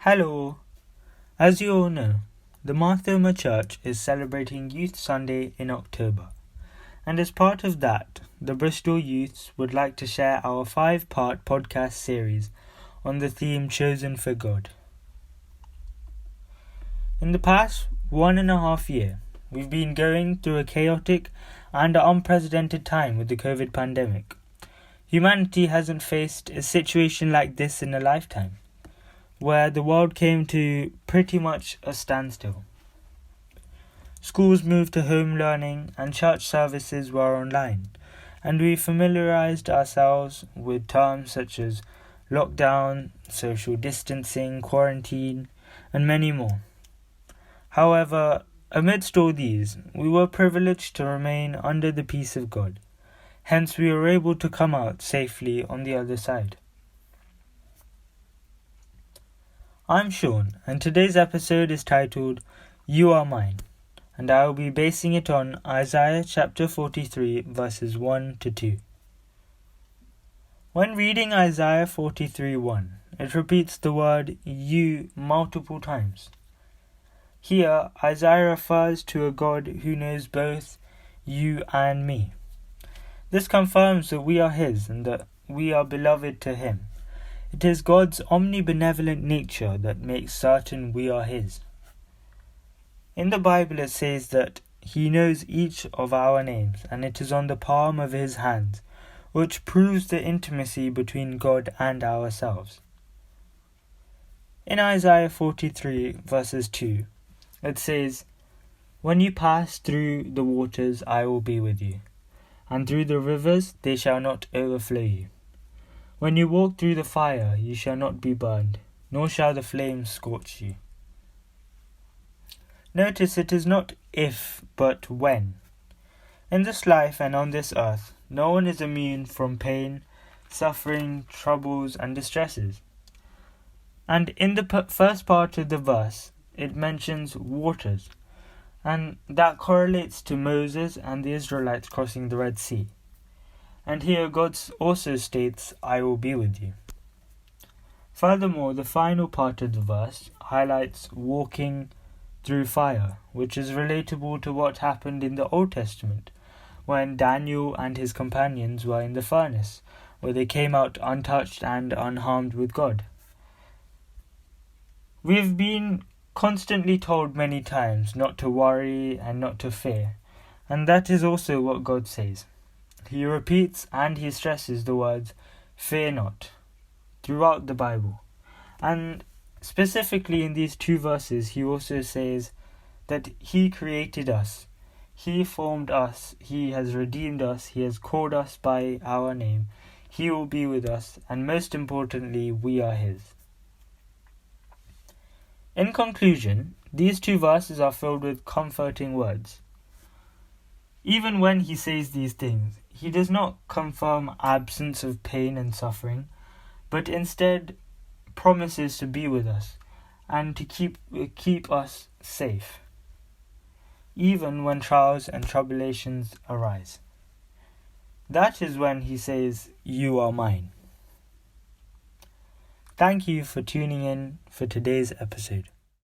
Hello. As you all know, the Marthoma Church is celebrating Youth Sunday in October. And as part of that, the Bristol Youths would like to share our 5-part podcast series on the theme Chosen for God. In the past 1.5 years, we've been going through a chaotic and unprecedented time with the COVID pandemic. Humanity hasn't faced a situation like this in a lifetime, where the world came to pretty much a standstill. Schools moved to home learning and church services were online, and we familiarized ourselves with terms such as lockdown, social distancing, quarantine, and many more. However, amidst all these, we were privileged to remain under the peace of God. Hence, we were able to come out safely on the other side. I'm Shaun, and today's episode is titled, You Are Mine, and I will be basing it on Isaiah chapter 43, verses 1 to 2. When reading Isaiah 43:1, it repeats the word you multiple times. Here, Isaiah refers to a God who knows both you and me. This confirms that we are His and that we are beloved to Him. It is God's omnibenevolent nature that makes certain we are His. In the Bible it says that He knows each of our names, and it is on the palm of His hands, which proves the intimacy between God and ourselves. In Isaiah 43 verses 2, it says, When you pass through the waters, I will be with you, and through the rivers, they shall not overflow you. When you walk through the fire, you shall not be burned, nor shall the flames scorch you. Notice it is not if, but when. In this life and on this earth, no one is immune from pain, suffering, troubles, and distresses. And in the first part of the verse, it mentions waters, and that correlates to Moses and the Israelites crossing the Red Sea. And here God also states, I will be with you. Furthermore, the final part of the verse highlights walking through fire, which is relatable to what happened in the Old Testament, when Daniel and his companions were in the furnace, where they came out untouched and unharmed with God. We've been constantly told many times not to worry and not to fear, and that is also what God says. He repeats and he stresses the words, fear not, throughout the Bible. And specifically in these 2 verses, he also says that He created us, He formed us, He has redeemed us, He has called us by our name, He will be with us, and most importantly, we are His. In conclusion, these 2 verses are filled with comforting words. Even when he says these things, he does not confirm absence of pain and suffering, but instead promises to be with us and to keep us safe, even when trials and tribulations arise. That is when he says, You are mine. Thank you for tuning in for today's episode.